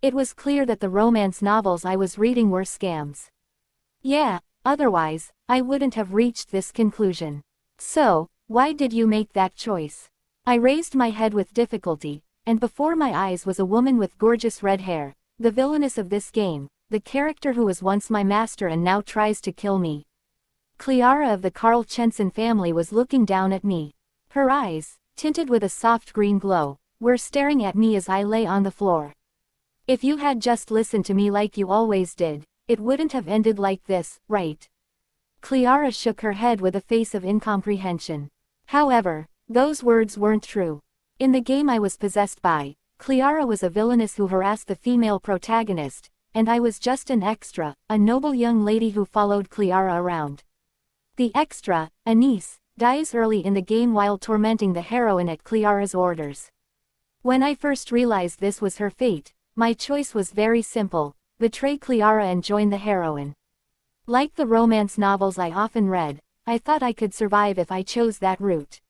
It was clear that the romance novels I was reading were scams. Yeah, otherwise, I wouldn't have reached this conclusion. So, why did you make that choice? I raised my head with difficulty, and before my eyes was a woman with gorgeous red hair, the villainess of this game, the character who was once my master and now tries to kill me. Clara of the Carl Chenson family was looking down at me. Her eyes, tinted with a soft green glow, were staring at me as I lay on the floor. If you had just listened to me like you always did, it wouldn't have ended like this, right? Clara shook her head with a face of incomprehension. However, those words weren't true. In the game I was possessed by, Clara was a villainess who harassed the female protagonist, and I was just an extra, a noble young lady who followed Clara around. The extra, Anise, dies early in the game while tormenting the heroine at Clara's orders. When I first realized this was her fate, my choice was very simple: betray Clara and join the heroine. Like the romance novels I often read, I thought I could survive if I chose that route.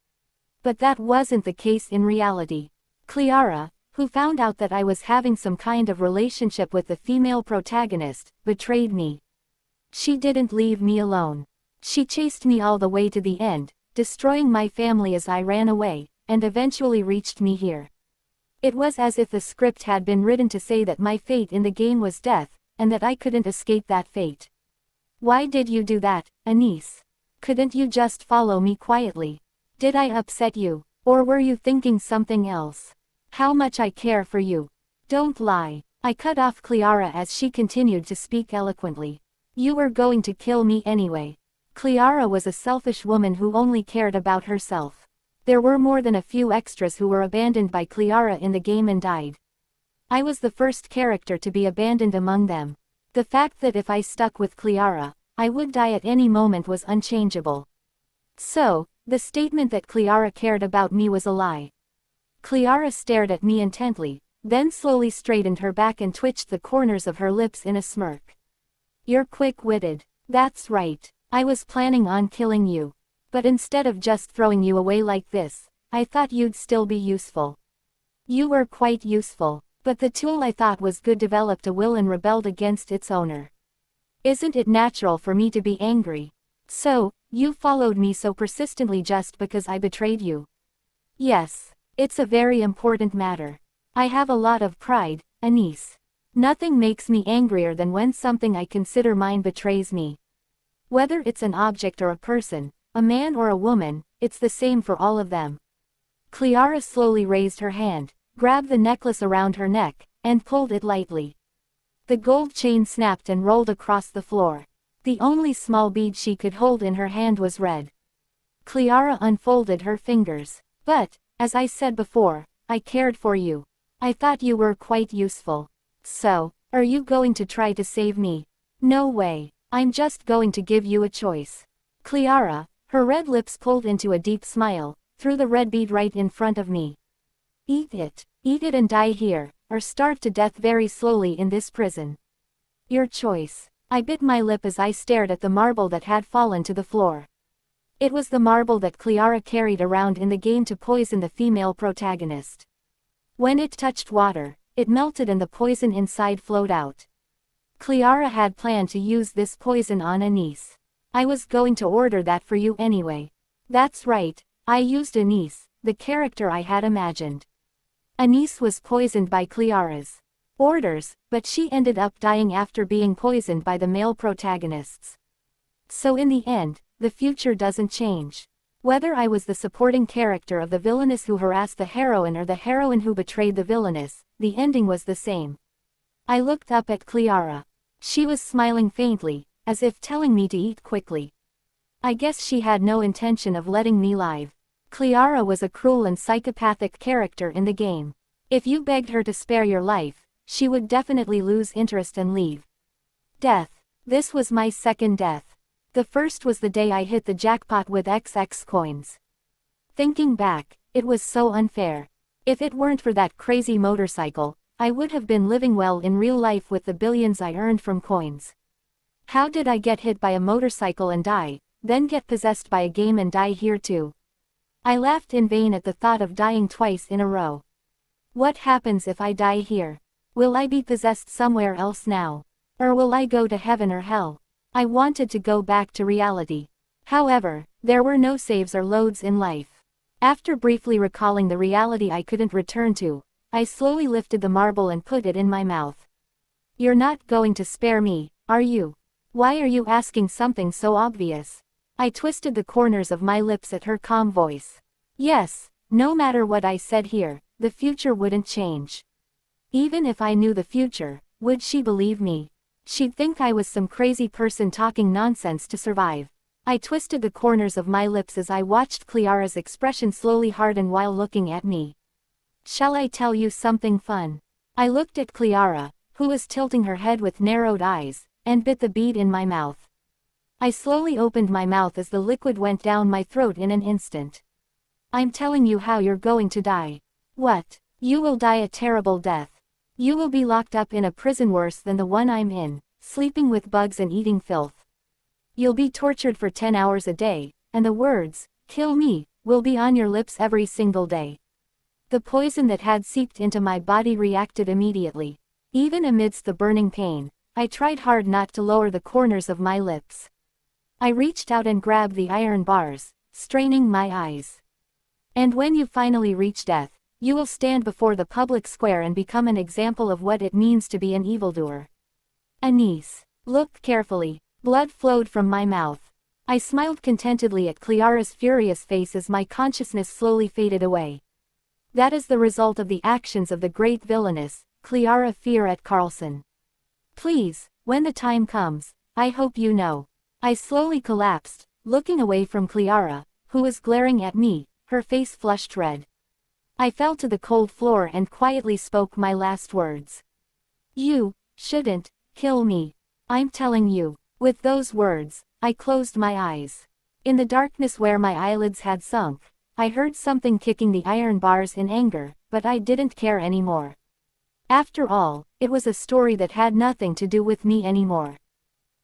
But that wasn't the case in reality. Clara, who found out that I was having some kind of relationship with the female protagonist, betrayed me. She didn't leave me alone. She chased me all the way to the end, destroying my family as I ran away, and eventually reached me here. It was as if the script had been written to say that my fate in the game was death, and that I couldn't escape that fate. Why did you do that, Anise? Couldn't you just follow me quietly? Did I upset you, or were you thinking something else? How much I care for you. Don't lie. I cut off Clara as she continued to speak eloquently. You were going to kill me anyway. Clara was a selfish woman who only cared about herself. There were more than a few extras who were abandoned by Clara in the game and died. I was the first character to be abandoned among them. The fact that if I stuck with Clara, I would die at any moment was unchangeable. So, the statement that Clara cared about me was a lie. Clara stared at me intently, then slowly straightened her back and twitched the corners of her lips in a smirk. You're quick-witted. That's right. I was planning on killing you. But instead of just throwing you away like this, I thought you'd still be useful. You were quite useful, but the tool I thought was good developed a will and rebelled against its owner. Isn't it natural for me to be angry? So, you followed me so persistently just because I betrayed you? Yes, it's a very important matter. I have a lot of pride, Anise. Nothing makes me angrier than when something I consider mine betrays me. Whether it's an object or a person, a man or a woman, it's the same for all of them. Clara slowly raised her hand, grabbed the necklace around her neck, and pulled it lightly. The gold chain snapped and rolled across the floor. The only small bead she could hold in her hand was red. Clara unfolded her fingers. But, as I said before, I cared for you. I thought you were quite useful. So, are you going to try to save me? No way. I'm just going to give you a choice. Clara, her red lips pulled into a deep smile, threw the red bead right in front of me. Eat it and die here, or starve to death very slowly in this prison. Your choice. I bit my lip as I stared at the marble that had fallen to the floor. It was the marble that Clara carried around in the game to poison the female protagonist. When it touched water, it melted and the poison inside flowed out. Clara had planned to use this poison on Anise. I was going to order that for you anyway. That's right, I used Anise, the character I had imagined. Anise was poisoned by Clara's orders, but she ended up dying after being poisoned by the male protagonists. So in the end, the future doesn't change. Whether I was the supporting character of the villainess who harassed the heroine or the heroine who betrayed the villainess, the ending was the same. I looked up at Clara. She was smiling faintly, as if telling me to eat quickly. I guess she had no intention of letting me live. Clara was a cruel and psychopathic character in the game. If you begged her to spare your life, she would definitely lose interest and leave. Death. This was my second death. The first was the day I hit the jackpot with XX coins. Thinking back, it was so unfair. If it weren't for that crazy motorcycle, I would have been living well in real life with the billions I earned from coins. How did I get hit by a motorcycle and die, then get possessed by a game and die here too? I laughed in vain at the thought of dying twice in a row. What happens if I die here? Will I be possessed somewhere else now? Or will I go to heaven or hell? I wanted to go back to reality. However, there were no saves or loads in life. After briefly recalling the reality I couldn't return to, I slowly lifted the marble and put it in my mouth. You're not going to spare me, are you? Why are you asking something so obvious? I twisted the corners of my lips at her calm voice. Yes, no matter what I said here, the future wouldn't change. Even if I knew the future, would she believe me? She'd think I was some crazy person talking nonsense to survive. I twisted the corners of my lips as I watched Cleara's expression slowly harden while looking at me. Shall I tell you something fun? I looked at Cleara, who was tilting her head with narrowed eyes, and bit the bead in my mouth. I slowly opened my mouth as the liquid went down my throat in an instant. I'm telling you how you're going to die. What? You will die a terrible death. You will be locked up in a prison worse than the one I'm in, sleeping with bugs and eating filth. You'll be tortured for 10 hours a day, and the words, "kill me," will be on your lips every single day. The poison that had seeped into my body reacted immediately. Even amidst the burning pain, I tried hard not to lower the corners of my lips. I reached out and grabbed the iron bars, straining my eyes. And when you finally reach death, you will stand before the public square and become an example of what it means to be an evildoer. Anise, look carefully. Blood flowed from my mouth. I smiled contentedly at Cleara's furious face as my consciousness slowly faded away. That is the result of the actions of the great villainess, Cleara Fear Carlson. Please, when the time comes, I hope you know. I slowly collapsed, looking away from Cleara, who was glaring at me, her face flushed red. I fell to the cold floor and quietly spoke my last words. You shouldn't kill me. I'm telling you. With those words, I closed my eyes. In the darkness where my eyelids had sunk, I heard something kicking the iron bars in anger, but I didn't care anymore. After all, it was a story that had nothing to do with me anymore.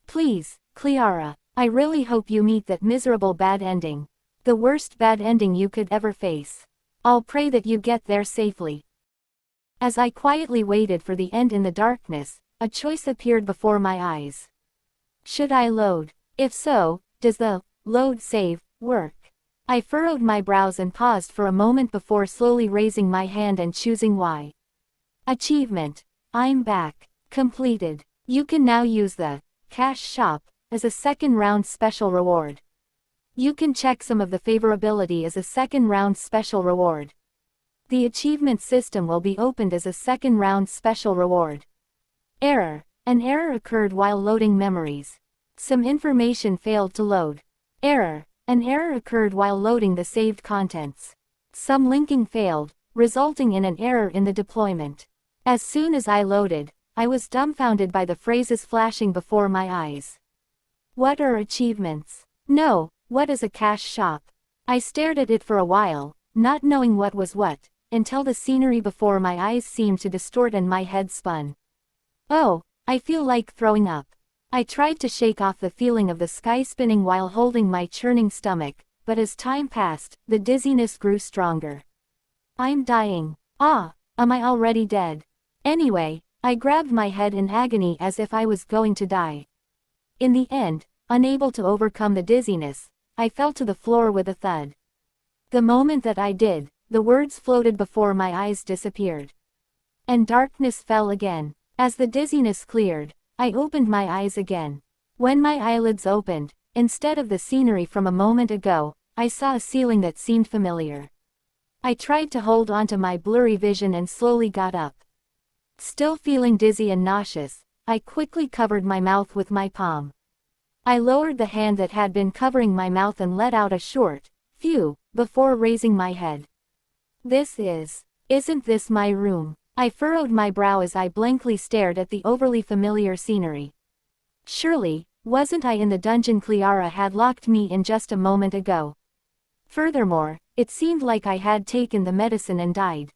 Please, Cleara, I really hope you meet that miserable bad ending. The worst bad ending you could ever face. I'll pray that you get there safely. As I quietly waited for the end in the darkness, a choice appeared before my eyes. Should I load? If so, does the load save work? I furrowed my brows and paused for a moment before slowly raising my hand and choosing Y. Achievement. I'm back. Completed. You can now use the cash shop as a second round special reward. You can check some of the favorability as a second round special reward. The achievement system will be opened as a second round special reward. Error. An error occurred while loading memories. Some information failed to load. Error. An error occurred while loading the saved contents. Some linking failed, resulting in an error in the deployment. As soon as I loaded, I was dumbfounded by the phrases flashing before my eyes. What are achievements? No, what is a cash shop? I stared at it for a while, not knowing what was what, until the scenery before my eyes seemed to distort and my head spun. Oh, I feel like throwing up. I tried to shake off the feeling of the sky spinning while holding my churning stomach, but as time passed, the dizziness grew stronger. I'm dying. Ah, am I already dead? Anyway, I grabbed my head in agony as if I was going to die. In the end, unable to overcome the dizziness, I fell to the floor with a thud. The moment that I did, the words floated before my eyes disappeared. And darkness fell again. As the dizziness cleared, I opened my eyes again. When my eyelids opened, instead of the scenery from a moment ago, I saw a ceiling that seemed familiar. I tried to hold onto my blurry vision and slowly got up. Still feeling dizzy and nauseous, I quickly covered my mouth with my palm. I lowered the hand that had been covering my mouth and let out a short, phew, before raising my head. Isn't this my room? I furrowed my brow as I blankly stared at the overly familiar scenery. Surely, wasn't I in the dungeon Cleara had locked me in just a moment ago? Furthermore, it seemed like I had taken the medicine and died.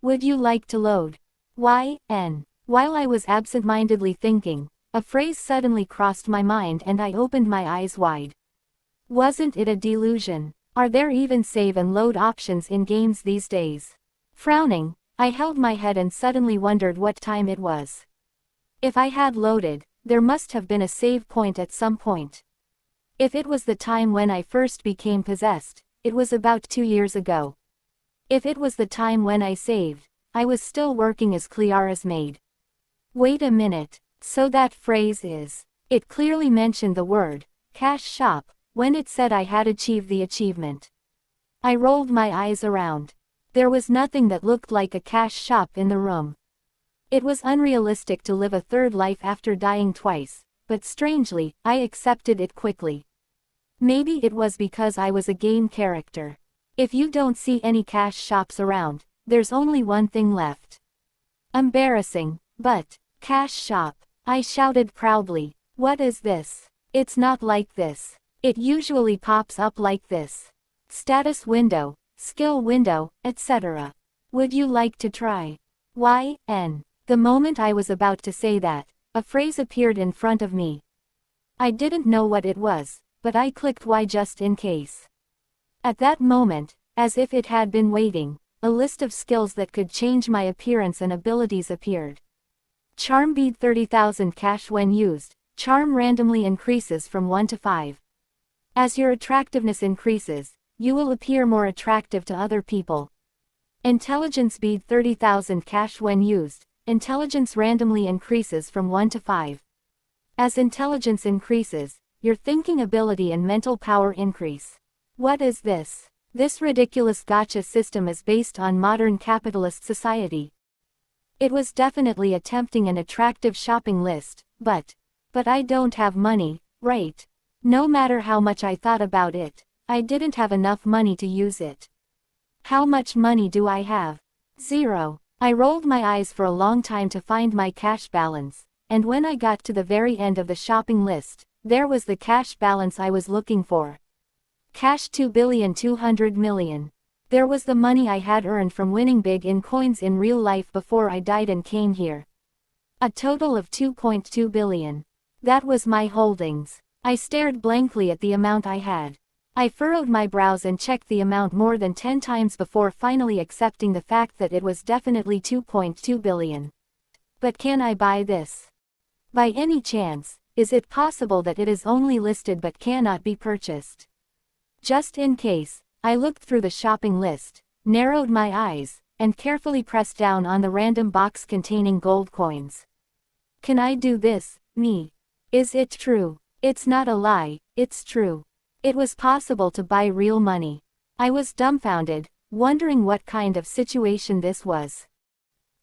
Would you like to load? While I was absent-mindedly thinking, a phrase suddenly crossed my mind and I opened my eyes wide. Wasn't it a delusion? Are there even save and load options in games these days? Frowning, I held my head and suddenly wondered what time it was. If I had loaded, there must have been a save point at some point. If it was the time when I first became possessed, it was about 2 years ago. If it was the time when I saved, I was still working as Cleara's maid. Wait a minute, so that phrase is... It clearly mentioned the word, cash shop, when it said I had achieved the achievement. I rolled my eyes around. There was nothing that looked like a cash shop in the room. It was unrealistic to live a third life after dying twice, but strangely, I accepted it quickly. Maybe it was because I was a game character. If you don't see any cash shops around, there's only one thing left. Embarrassing, but, cash shop, I shouted proudly. What is this? It's not like this. It usually pops up like this. Status window, skill window, etc. Would you like to try? YN. The moment I was about to say that, a phrase appeared in front of me. I didn't know what it was, but I clicked Y just in case. At that moment, as if it had been waiting, a list of skills that could change my appearance and abilities appeared. Charm bead 30,000 cash when used. Charm randomly increases from 1 to 5. As your attractiveness increases, you will appear more attractive to other people. Intelligence bead 30,000 cash when used. Intelligence randomly increases from 1 to 5. As intelligence increases, your thinking ability and mental power increase. What is this? This ridiculous gotcha system is based on modern capitalist society. It was definitely attempting an attractive shopping list, but I don't have money, right? No matter how much I thought about it, I didn't have enough money to use it. How much money do I have? 0. I rolled my eyes for a long time to find my cash balance, and when I got to the very end of the shopping list, there was the cash balance I was looking for. Cash 2,200,000,000. There was the money I had earned from winning big in coins in real life before I died and came here. A total of 2.2 billion. That was my holdings. I stared blankly at the amount I had. I furrowed my brows and checked the amount more than 10 times before finally accepting the fact that it was definitely 2.2 billion. But can I buy this? By any chance, is it possible that it is only listed but cannot be purchased? Just in case, I looked through the shopping list, narrowed my eyes, and carefully pressed down on the random box containing gold coins. Can I do this, me? Is it true? It's not a lie, it's true. It was possible to buy real money. I was dumbfounded, wondering what kind of situation this was.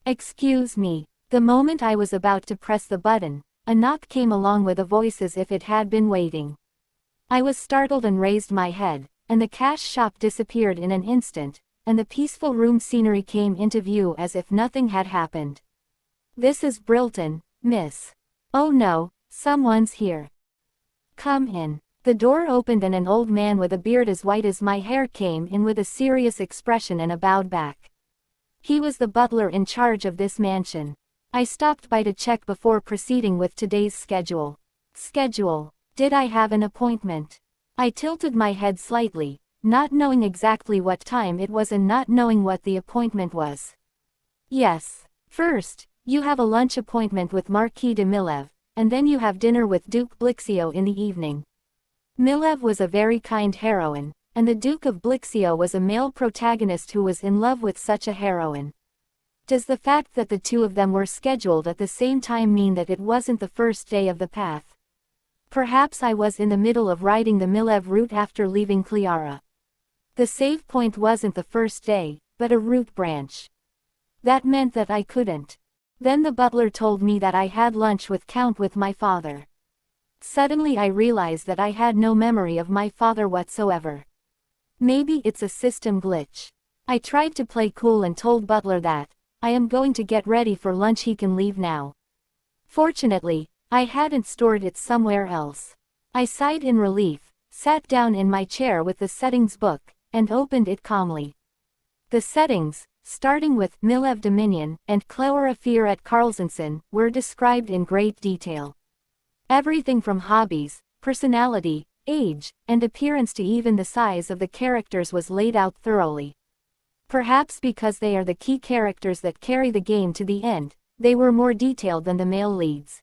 Excuse me. The moment I was about to press the button, a knock came along with a voice as if it had been waiting. I was startled and raised my head, and the cash shop disappeared in an instant, and the peaceful room scenery came into view as if nothing had happened. This is Brilton, miss. Oh no, someone's here. Come in. The door opened and an old man with a beard as white as my hair came in with a serious expression and a bowed back. He was the butler in charge of this mansion. I stopped by to check before proceeding with today's schedule. Schedule. Did I have an appointment? I tilted my head slightly, not knowing exactly what time it was and not knowing what the appointment was. Yes. First, you have a lunch appointment with Marquis de Milev, and then you have dinner with Duke Blixio in the evening. Milev was a very kind heroine, and the Duke of Blixio was a male protagonist who was in love with such a heroine. Does the fact that the two of them were scheduled at the same time mean that it wasn't the first day of the path? Perhaps I was in the middle of riding the Milev route after leaving Cleara. The save point wasn't the first day, but a route branch. That meant that I couldn't. Then the butler told me that I had lunch with my father. Suddenly I realized that I had no memory of my father whatsoever. Maybe it's a system glitch. I tried to play cool and told Butler that, I am going to get ready for lunch, he can leave now. Fortunately, I hadn't stored it somewhere else. I sighed in relief, sat down in my chair with the settings book, and opened it calmly. The settings, starting with Milev Dominion and Clara Fear at Carlsensen, were described in great detail. Everything from hobbies, personality, age, and appearance to even the size of the characters was laid out thoroughly. Perhaps because they are the key characters that carry the game to the end, they were more detailed than the male leads.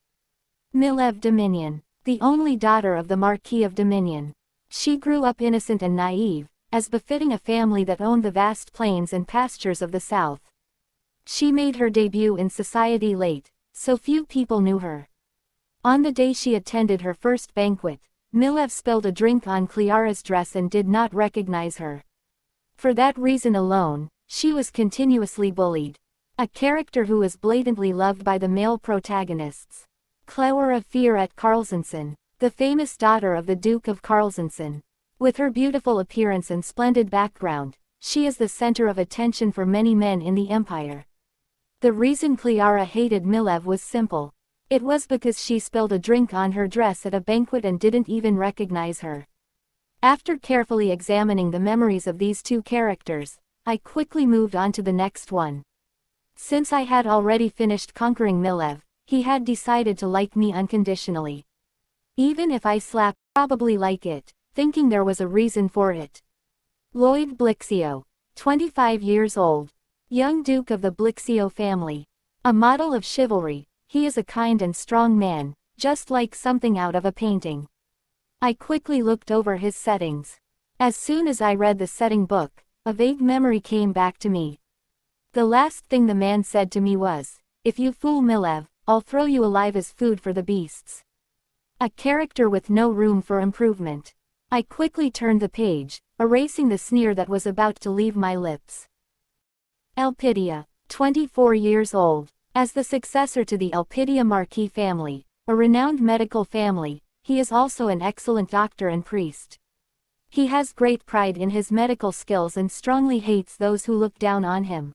Milev Dominion, the only daughter of the Marquis of Dominion. She grew up innocent and naive, as befitting a family that owned the vast plains and pastures of the south. She made her debut in society late, so few people knew her. On the day she attended her first banquet, Milev spilled a drink on Cleara's dress and did not recognize her. For that reason alone, she was continuously bullied. A character who was blatantly loved by the male protagonists. Clara Fierat Karlsson, the famous daughter of the Duke of Karlsson. With her beautiful appearance and splendid background, she is the center of attention for many men in the empire. The reason Clara hated Milev was simple. It was because she spilled a drink on her dress at a banquet and didn't even recognize her. After carefully examining the memories of these two characters, I quickly moved on to the next one. Since I had already finished conquering Milev, he had decided to like me unconditionally. Even if I slapped, probably like it, thinking there was a reason for it. Lloyd Blixio, 25 years old. Young Duke of the Blixio family. A model of chivalry, he is a kind and strong man, just like something out of a painting. I quickly looked over his settings. As soon as I read the setting book, a vague memory came back to me. The last thing the man said to me was, "If you fool Milev, I'll throw you alive as food for the beasts." A character with no room for improvement. I quickly turned the page, erasing the sneer that was about to leave my lips. Elpidia, 24 years old. As the successor to the Elpidia Marquis family, a renowned medical family, he is also an excellent doctor and priest. He has great pride in his medical skills and strongly hates those who look down on him.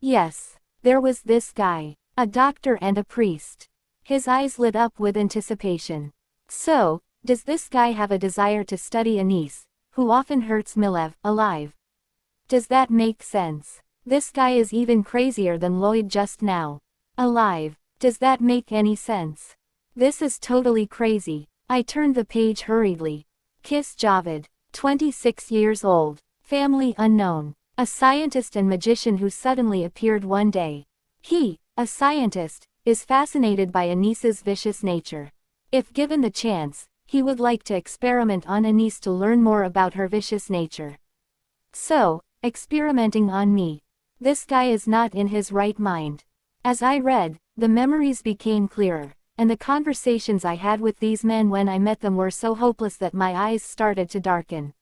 Yes, there was this guy, a doctor and a priest. His eyes lit up with anticipation. So, does this guy have a desire to study a niece, who often hurts Milev, alive? Does that make sense? This guy is even crazier than Lloyd just now. Alive. Does that make any sense? This is totally crazy. I turned the page hurriedly. Kiss Javid, 26 years old. Family unknown. A scientist and magician who suddenly appeared one day. He, a scientist, is fascinated by Anissa's vicious nature. If given the chance, he would like to experiment on Anissa to learn more about her vicious nature. So, experimenting on me. This guy is not in his right mind. As I read, the memories became clearer, and the conversations I had with these men when I met them were so hopeless that my eyes started to darken.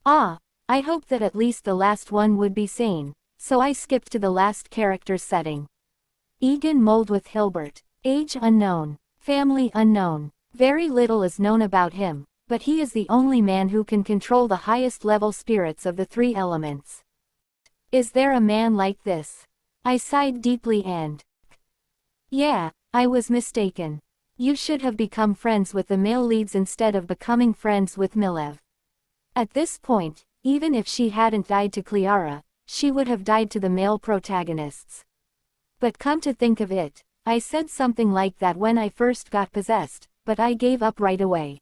I hoped that at least the last one would be sane, so I skipped to the last character's setting. Egan Moldwith Hilbert, age unknown, family unknown. Very little is known about him, but he is the only man who can control the highest level spirits of the three elements. Is there a man like this? I sighed deeply and... Yeah, I was mistaken. You should have become friends with the male leads instead of becoming friends with Milev. At this point, even if she hadn't died to Clara, she would have died to the male protagonists. But come to think of it, I said something like that when I first got possessed, but I gave up right away.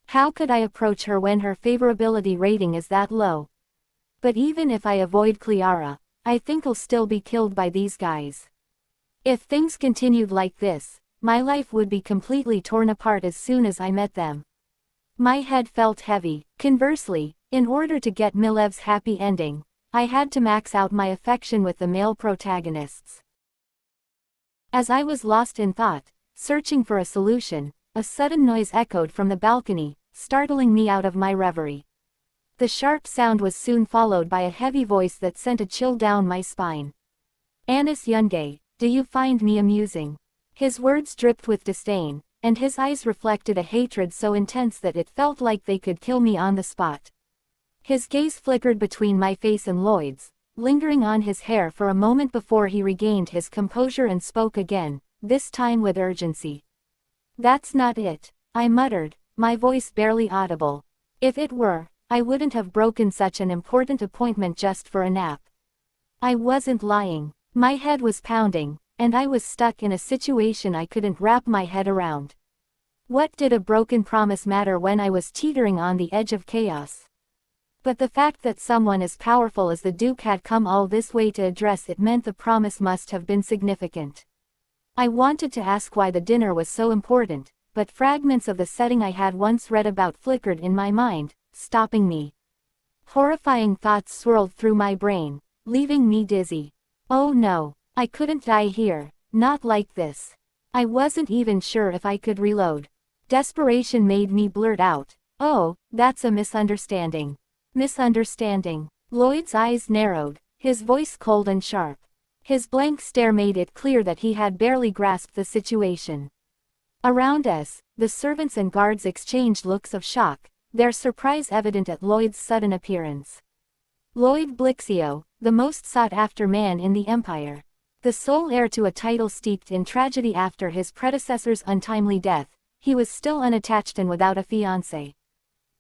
How could I approach her when her favorability rating is that low? But even if I avoid Clara, I think I'll still be killed by these guys. If things continued like this, my life would be completely torn apart as soon as I met them. My head felt heavy. Conversely, in order to get Milev's happy ending, I had to max out my affection with the male protagonists. As I was lost in thought, searching for a solution, a sudden noise echoed from the balcony, startling me out of my reverie. The sharp sound was soon followed by a heavy voice that sent a chill down my spine. Anis Yungay, do you find me amusing? His words dripped with disdain, and his eyes reflected a hatred so intense that it felt like they could kill me on the spot. His gaze flickered between my face and Lloyd's, lingering on his hair for a moment before he regained his composure and spoke again, this time with urgency. That's not it, I muttered, my voice barely audible. If it were, I wouldn't have broken such an important appointment just for a nap. I wasn't lying. My head was pounding, and I was stuck in a situation I couldn't wrap my head around. What did a broken promise matter when I was teetering on the edge of chaos? But the fact that someone as powerful as the Duke had come all this way to address it meant the promise must have been significant. I wanted to ask why the dinner was so important, but fragments of the setting I had once read about flickered in my mind, stopping me. Horrifying thoughts swirled through my brain, leaving me dizzy. Oh no, I couldn't die here, not like this. I wasn't even sure if I could reload. Desperation made me blurt out, "Oh, that's a misunderstanding." Misunderstanding. Lloyd's eyes narrowed, his voice cold and sharp. His blank stare made it clear that he had barely grasped the situation. Around us, the servants and guards exchanged looks of shock, their surprise evident at Lloyd's sudden appearance. Lloyd Blixio, the most sought-after man in the Empire. The sole heir to a title steeped in tragedy after his predecessor's untimely death, he was still unattached and without a fiancée.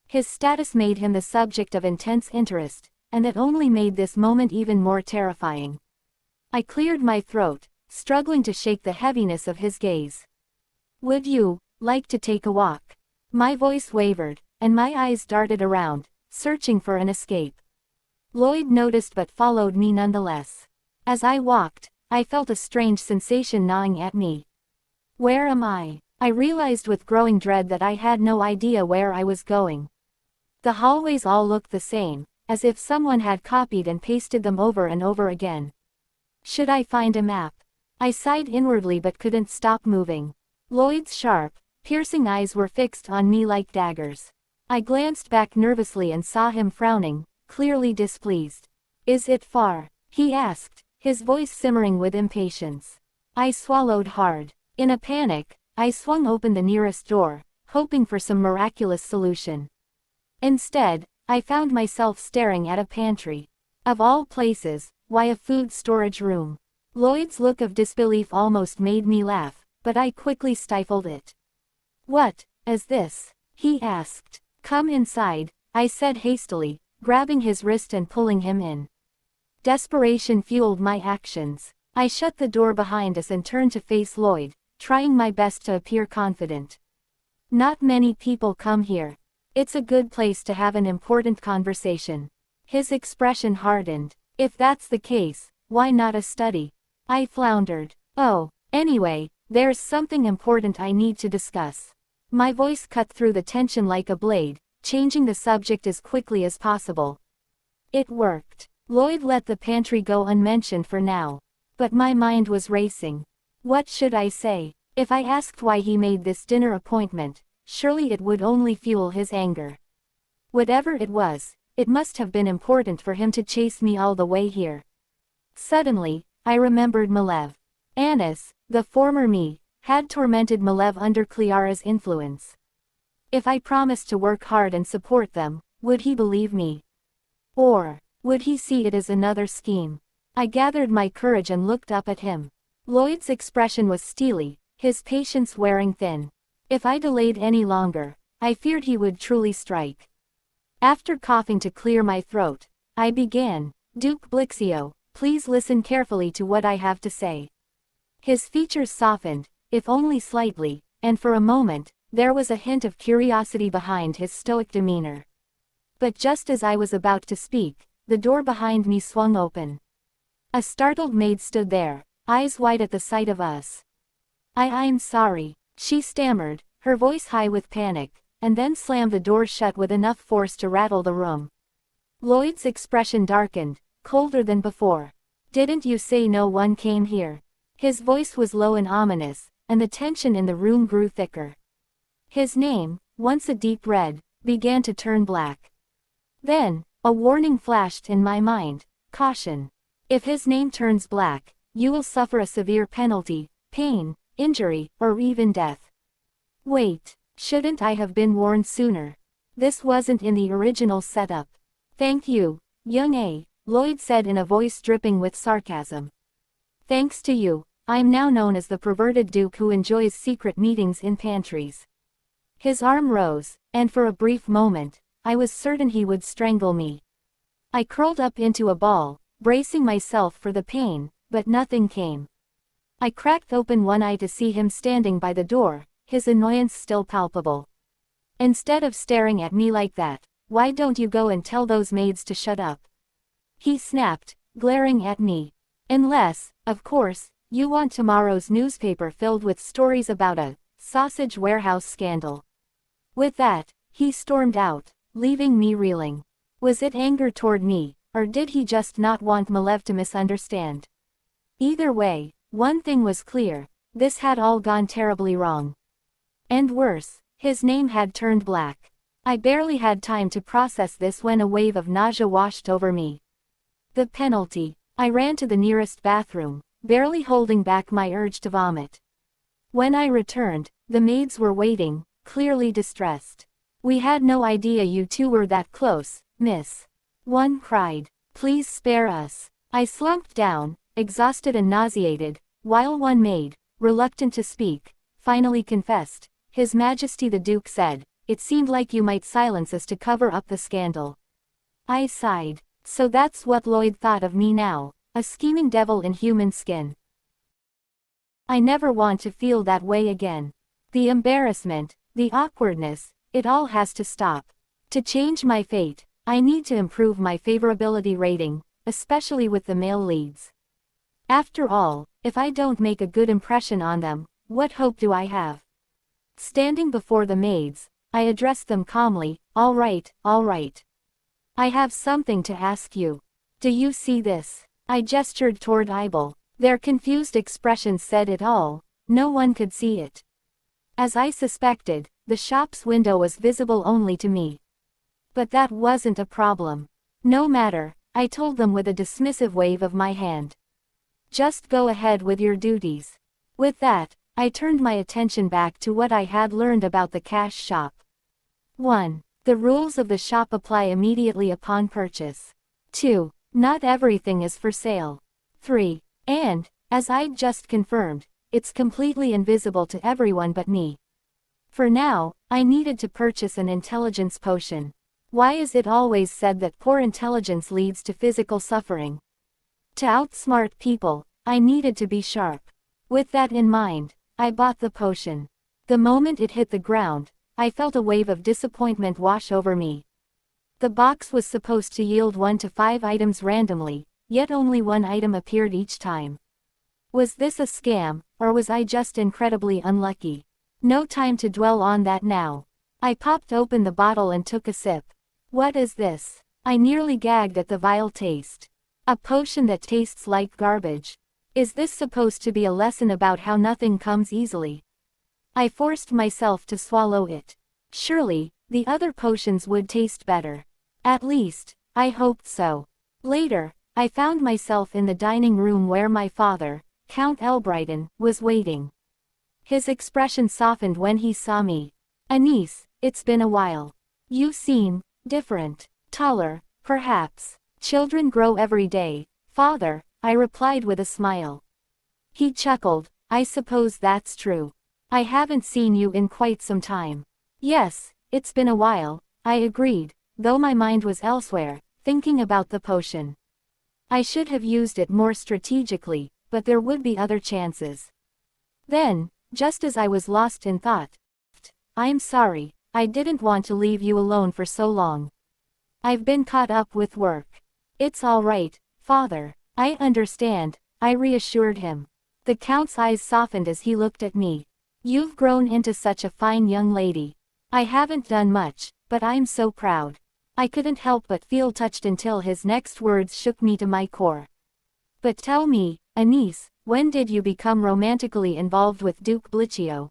His status made him the subject of intense interest, and it only made this moment even more terrifying. I cleared my throat, struggling to shake the heaviness of his gaze. "Would you like to take a walk?" My voice wavered, and my eyes darted around, searching for an escape. Lloyd noticed but followed me nonetheless. As I walked, I felt a strange sensation gnawing at me. Where am I? I realized with growing dread that I had no idea where I was going. The hallways all looked the same, as if someone had copied and pasted them over and over again. Should I find a map? I sighed inwardly but couldn't stop moving. Lloyd's sharp, piercing eyes were fixed on me like daggers. I glanced back nervously and saw him frowning, clearly displeased. "Is it far?" he asked, his voice simmering with impatience. I swallowed hard. In a panic, I swung open the nearest door, hoping for some miraculous solution. Instead, I found myself staring at a pantry. Of all places, why a food storage room? Lloyd's look of disbelief almost made me laugh, but I quickly stifled it. "What is this?" he asked. "Come inside," I said hastily, grabbing his wrist and pulling him in. Desperation fueled my actions. I shut the door behind us and turned to face Lloyd, trying my best to appear confident. "Not many people come here. It's a good place to have an important conversation." His expression hardened. "If that's the case, why not a study?" I floundered. "Oh, anyway, there's something important I need to discuss." My voice cut through the tension like a blade, changing the subject as quickly as possible. It worked. Lloyd let the pantry go unmentioned for now. But my mind was racing. What should I say? If I asked why he made this dinner appointment, surely it would only fuel his anger. Whatever it was, it must have been important for him to chase me all the way here. Suddenly, I remembered Malev. Anis, the former me, had tormented Malev under Cleara's influence. If I promised to work hard and support them, would he believe me? Or would he see it as another scheme? I gathered my courage and looked up at him. Lloyd's expression was steely, his patience wearing thin. If I delayed any longer, I feared he would truly strike. After coughing to clear my throat, I began, "Duke Blixio, please listen carefully to what I have to say." His features softened, if only slightly, and for a moment, there was a hint of curiosity behind his stoic demeanor. But just as I was about to speak, the door behind me swung open. A startled maid stood there, eyes wide at the sight of us. I'm sorry," she stammered, her voice high with panic, and then slammed the door shut with enough force to rattle the room. Lloyd's expression darkened, colder than before. "Didn't you say no one came here?" His voice was low and ominous, and the tension in the room grew thicker. His name, once a deep red, began to turn black. Then, a warning flashed in my mind. Caution. If his name turns black, you will suffer a severe penalty, pain, injury, or even death. Wait, shouldn't I have been warned sooner? This wasn't in the original setup. "Thank you, young A," Lloyd said in a voice dripping with sarcasm. "Thanks to you, I'm now known as the perverted duke who enjoys secret meetings in pantries." His arm rose, and for a brief moment, I was certain he would strangle me. I curled up into a ball, bracing myself for the pain, but nothing came. I cracked open one eye to see him standing by the door, his annoyance still palpable. "Instead of staring at me like that, why don't you go and tell those maids to shut up? He snapped, glaring at me. Unless, of course, you want tomorrow's newspaper filled with stories about a sausage warehouse scandal. With that, he stormed out, leaving me reeling. Was it anger toward me, or did he just not want Malev to misunderstand? Either way, one thing was clear, this had all gone terribly wrong. And worse, his name had turned black. I barely had time to process this when a wave of nausea washed over me. The penalty. I ran to the nearest bathroom, barely holding back my urge to vomit. When I returned, the maids were waiting, clearly distressed. We had no idea you two were that close, miss. One cried. Please spare us. I slumped down, exhausted and nauseated, while one maid, reluctant to speak, finally confessed. His Majesty the Duke said, it seemed like you might silence us to cover up the scandal. I sighed. So that's what Lloyd thought of me now, a scheming devil in human skin. I never want to feel that way again. The embarrassment, the awkwardness, it all has to stop. To change my fate, I need to improve my favorability rating, especially with the male leads. After all, if I don't make a good impression on them, what hope do I have? Standing before the maids, I addressed them calmly, all right. I have something to ask you. Do you see this? I gestured toward Ibel. Their confused expressions said it all, no one could see it. As I suspected, the shop's window was visible only to me. But that wasn't a problem. No matter, I told them with a dismissive wave of my hand. Just go ahead with your duties. With that, I turned my attention back to what I had learned about the cash shop. 1. The rules of the shop apply immediately upon purchase. 2. Not everything is for sale. 3. And, as I'd just confirmed, it's completely invisible to everyone but me. For now, I needed to purchase an intelligence potion. Why is it always said that poor intelligence leads to physical suffering? To outsmart people, I needed to be sharp. With that in mind, I bought the potion. The moment it hit the ground, I felt a wave of disappointment wash over me. The box was supposed to yield 1 to 5 items randomly, yet only one item appeared each time. Was this a scam, or was I just incredibly unlucky? No time to dwell on that now. I popped open the bottle and took a sip. What is this? I nearly gagged at the vile taste. A potion that tastes like garbage. Is this supposed to be a lesson about how nothing comes easily? I forced myself to swallow it. Surely, the other potions would taste better. At least, I hoped so. Later, I found myself in the dining room where my father, Count Elbrighton, was waiting. His expression softened when he saw me. Anise, it's been a while. You seem different, taller, perhaps. Children grow every day, father, I replied with a smile. He chuckled, I suppose that's true. I haven't seen you in quite some time. Yes, it's been a while, I agreed, though my mind was elsewhere, thinking about the potion. I should have used it more strategically, but there would be other chances. Then, just as I was lost in thought, I'm sorry, I didn't want to leave you alone for so long. I've been caught up with work. It's all right, father, I understand, I reassured him. The Count's eyes softened as he looked at me. You've grown into such a fine young lady. I haven't done much, but I'm so proud. I couldn't help but feel touched until his next words shook me to my core. But tell me, Anise, when did you become romantically involved with Duke Blichio?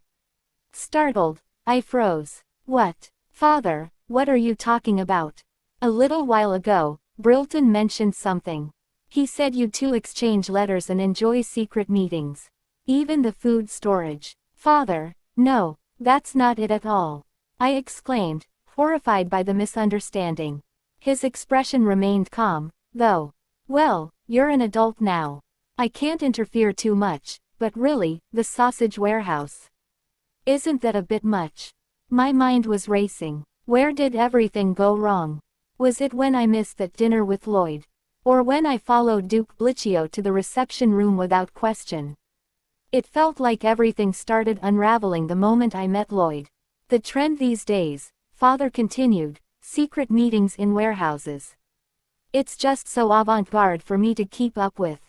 Startled, I froze. What? Father, what are you talking about? A little while ago, Brilton mentioned something. He said you two exchange letters and enjoy secret meetings. Even the food storage. Father, no, that's not it at all. I exclaimed, horrified by the misunderstanding. His expression remained calm, though. Well, you're an adult now. I can't interfere too much, but really, the sausage warehouse. Isn't that a bit much? My mind was racing. Where did everything go wrong? Was it when I missed that dinner with Lloyd? Or when I followed Duke Blichio to the reception room without question? It felt like everything started unraveling the moment I met Lloyd. The trend these days, father continued, secret meetings in warehouses. It's just so avant-garde for me to keep up with.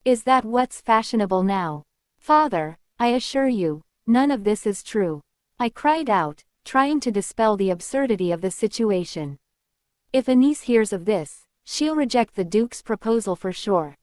Is that what's fashionable now? Father, I assure you, none of this is true. I cried out, trying to dispel the absurdity of the situation. If Anise hears of this, she'll reject the Duke's proposal for sure.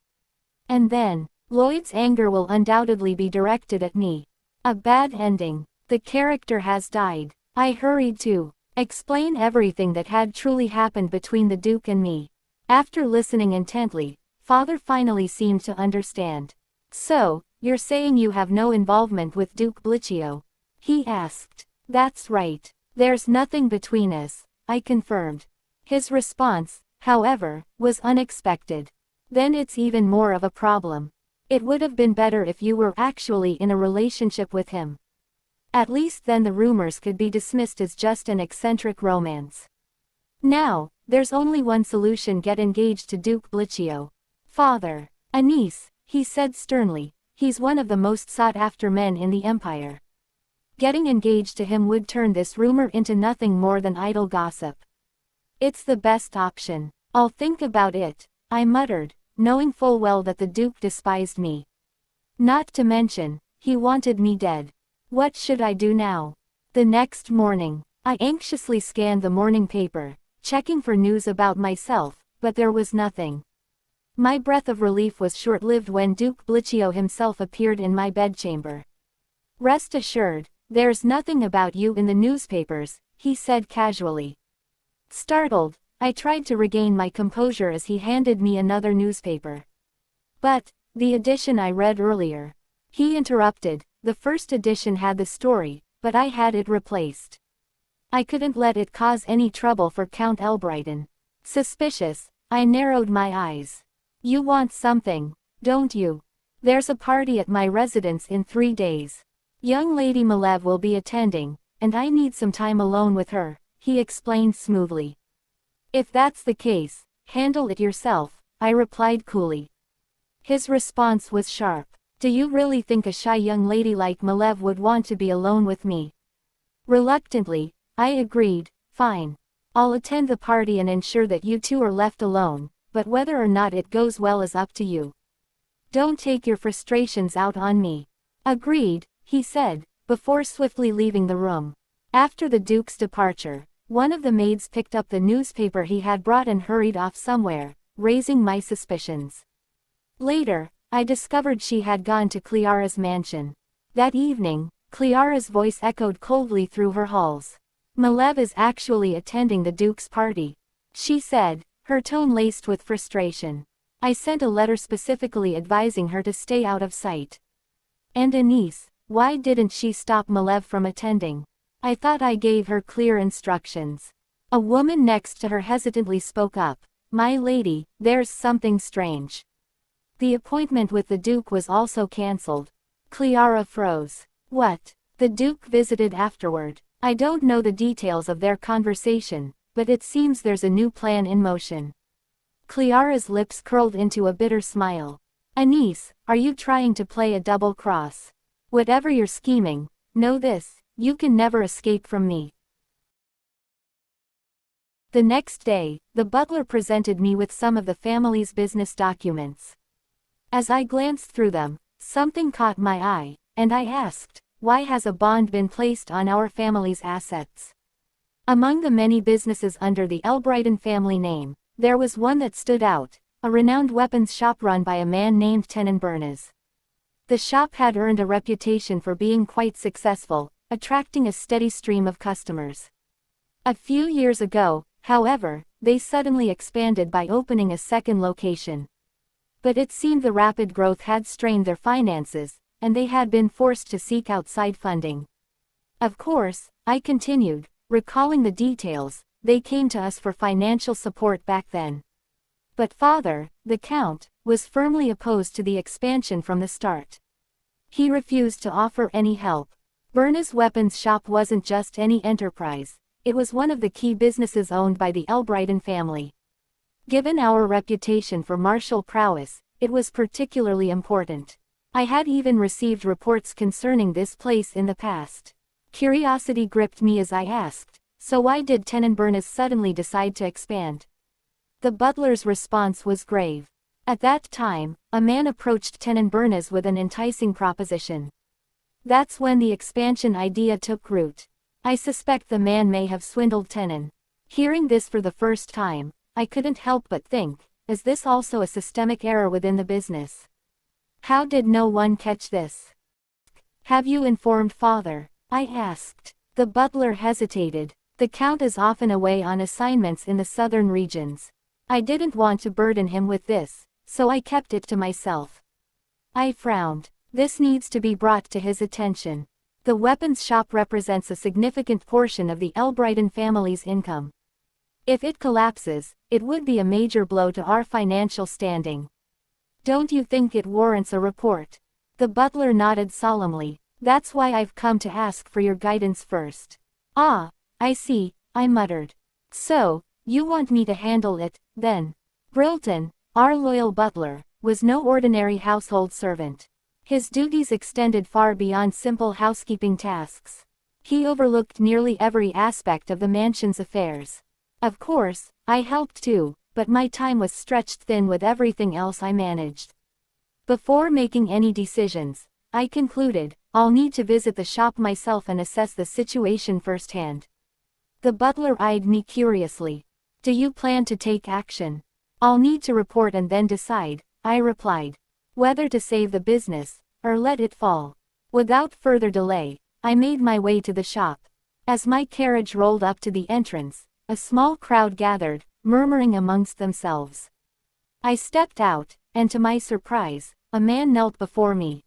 And then, Lloyd's anger will undoubtedly be directed at me. A bad ending. The character has died. I hurried to explain everything that had truly happened between the Duke and me. After listening intently, Father finally seemed to understand. So, you're saying you have no involvement with Duke Blichio? He asked. That's right. There's nothing between us, I confirmed. His response, however, was unexpected. Then it's even more of a problem. It would have been better if you were actually in a relationship with him. At least then the rumors could be dismissed as just an eccentric romance. Now, there's only one solution: get engaged to Duke Blichio. Father. Anise, he said sternly, he's one of the most sought-after men in the Empire. Getting engaged to him would turn this rumor into nothing more than idle gossip. It's the best option. I'll think about it, I muttered, knowing full well that the Duke despised me. Not to mention, he wanted me dead. What should I do now? The next morning, I anxiously scanned the morning paper, checking for news about myself, but there was nothing. My breath of relief was short-lived when Duke Blichio himself appeared in my bedchamber. Rest assured, there's nothing about you in the newspapers, he said casually. Startled, I tried to regain my composure as he handed me another newspaper. But, the edition I read earlier. He interrupted. The first edition had the story, but I had it replaced. I couldn't let it cause any trouble for Count Elbrighton. Suspicious, I narrowed my eyes. You want something, don't you? There's a party at my residence in 3 days. Young Lady Malev will be attending, and I need some time alone with her, he explained smoothly. If that's the case, handle it yourself, I replied coolly. His response was sharp. Do you really think a shy young lady like Malev would want to be alone with me? Reluctantly, I agreed. Fine. I'll attend the party and ensure that you two are left alone, but whether or not it goes well is up to you. Don't take your frustrations out on me. Agreed, he said, before swiftly leaving the room. After the Duke's departure, one of the maids picked up the newspaper he had brought and hurried off somewhere, raising my suspicions. Later, I discovered she had gone to Cleara's mansion. That evening, Cleara's voice echoed coldly through her halls. Malev is actually attending the Duke's party, she said, her tone laced with frustration. I sent a letter specifically advising her to stay out of sight. And Anise, why didn't she stop Malev from attending? I thought I gave her clear instructions. A woman next to her hesitantly spoke up. My lady, there's something strange. The appointment with the Duke was also cancelled. Cleara froze. What? The Duke visited afterward. I don't know the details of their conversation, but it seems there's a new plan in motion. Cleara's lips curled into a bitter smile. Anise, are you trying to play a double cross? Whatever you're scheming, know this, you can never escape from me. The next day, the butler presented me with some of the family's business documents. As I glanced through them, something caught my eye, and I asked, why has a bond been placed on our family's assets? Among the many businesses under the Elbrighton family name, there was one that stood out, a renowned weapons shop run by a man named Tenon Bernez. The shop had earned a reputation for being quite successful, attracting a steady stream of customers. A few years ago, however, they suddenly expanded by opening a second location. But it seemed the rapid growth had strained their finances, and they had been forced to seek outside funding. Of course, I continued, recalling the details, they came to us for financial support back then. But Father, the Count, was firmly opposed to the expansion from the start. He refused to offer any help. Bernez weapons shop wasn't just any enterprise, it was one of the key businesses owned by the Elbrighton family. Given our reputation for martial prowess, it was particularly important. I had even received reports concerning this place in the past. Curiosity gripped me as I asked, So why did Tenenbernes suddenly decide to expand? The butler's response was grave. At that time, a man approached Tenenbernes with an enticing proposition. That's when the expansion idea took root. I suspect the man may have swindled Tenen. Hearing this for the first time, I couldn't help but think, is this also a systemic error within the business? How did no one catch this? Have you informed father? I asked. The butler hesitated. The count is often away on assignments in the southern regions. I didn't want to burden him with this, so I kept it to myself. I frowned. This needs to be brought to his attention. The weapons shop represents a significant portion of the Elbrighton family's income. If it collapses, it would be a major blow to our financial standing. Don't you think it warrants a report? The butler nodded solemnly. That's why I've come to ask for your guidance first. Ah, I see, I muttered. So, you want me to handle it, then? Brilton, our loyal butler, was no ordinary household servant. His duties extended far beyond simple housekeeping tasks. He overlooked nearly every aspect of the mansion's affairs. Of course, I helped too, but my time was stretched thin with everything else I managed. Before making any decisions, I concluded, I'll need to visit the shop myself and assess the situation firsthand. The butler eyed me curiously. Do you plan to take action? I'll need to report and then decide, I replied. Whether to save the business, or let it fall. Without further delay, I made my way to the shop. As my carriage rolled up to the entrance, a small crowd gathered, murmuring amongst themselves. I stepped out, and to my surprise, a man knelt before me.